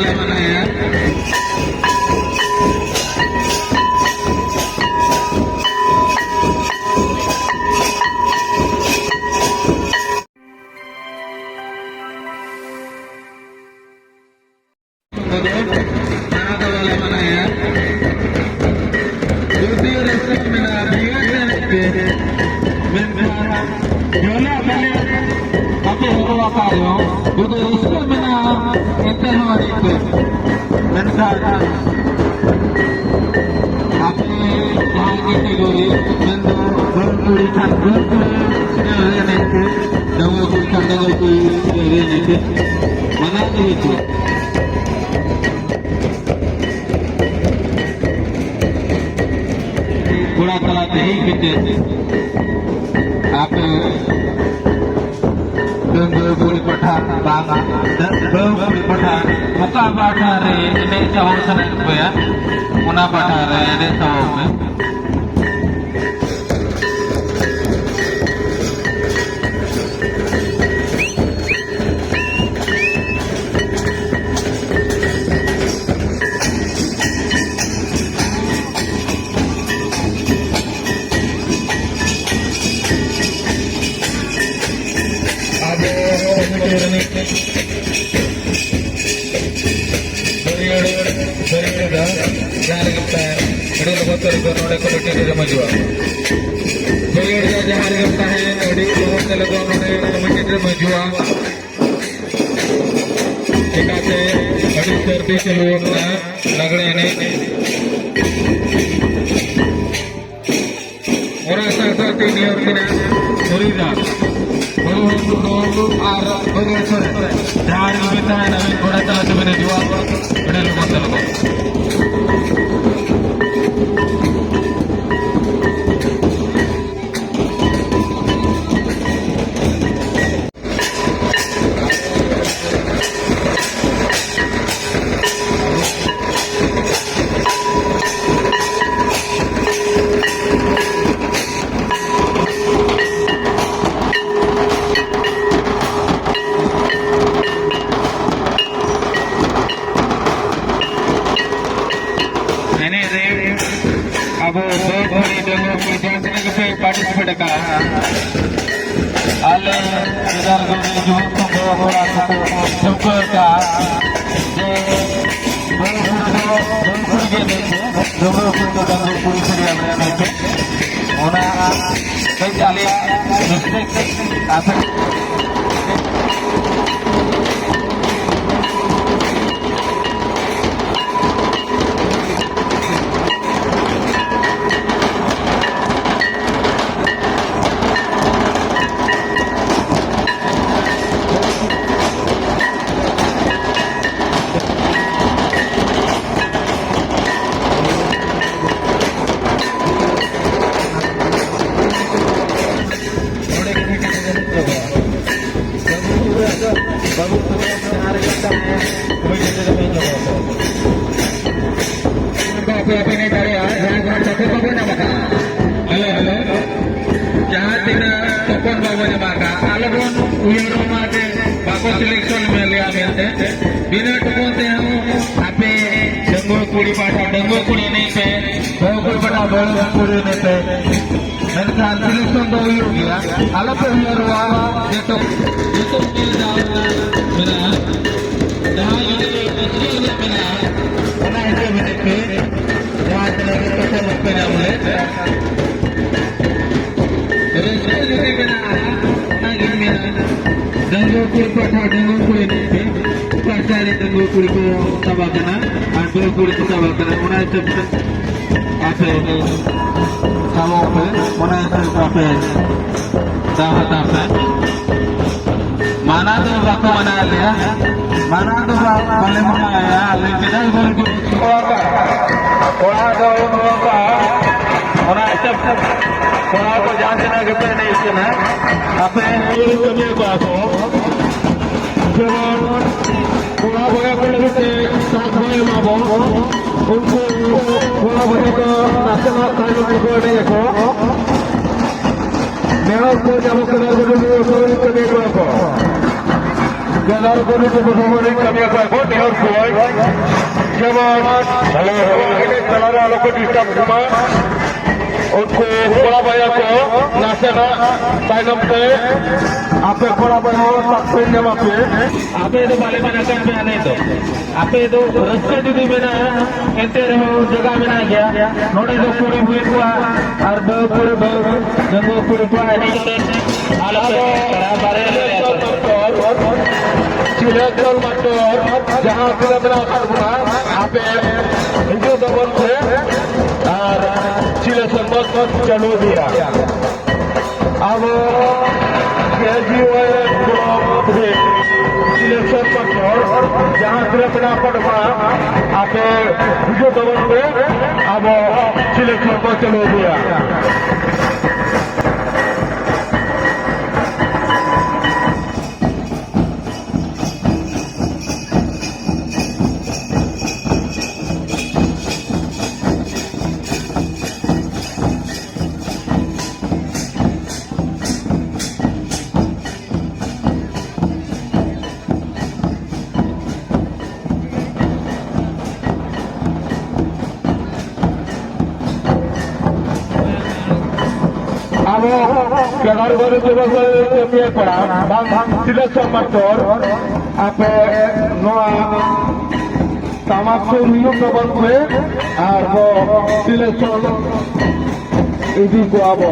वाला बनाया वाला बनाया दूसरी रेस्टोरेंट में Bukan Islam mana kita hari itu, mental. Apa yang kita gori, mental berkulikan sebenarnya itu, dalam kulikan dalam kulikan itu, mana itu? Kurang kalah deh kita, apa? Beli petahan, bangga, dan beli petahan. Muka batare ini jauh sana itu ya. Muna batare ini jauh. Mana tu aku mana lihat, mana tu boleh mana ya, kita boleh orang को जान से ना करते नहीं इसके ना अपने कमी को आसो थोड़ा बड़ा कर लेते साथ में माबो उनको थोड़ा बड़ा को नाचना खाने को नहीं देखो मेरा को जब कर को देखो Jangan kami kemudian kami akan buat dengan kuai. Jangan kalau ini kalau ada lokal di setiap rumah, उनको बड़ा भैया को नाचना टाइम पे आपे बड़ा भैया तक जमा पे आपे तो बाले में नकर में आने तो आपे तो रस्ते दीदी में ना कहते रहो जगह में ना गया नोड़े तो पूरी हुई हुआ और दो पूरे जंगो पूरे हुआ नहीं तो आला बारे चिलेकल मटर जहाँ पूरा बना करना आपे हिंदू दबन से और चिले संबंध चलो दिया अब सिलेक्शन मटर जहाँ पूरा बना पड़वा आपे हिंदू दबन से अब सिलेक्शन को चलो दिया Kegar baru coba saya pernah bang tidak sama tor apa noa tamak tu minum kabar kue arbo tidak sama ini ku abo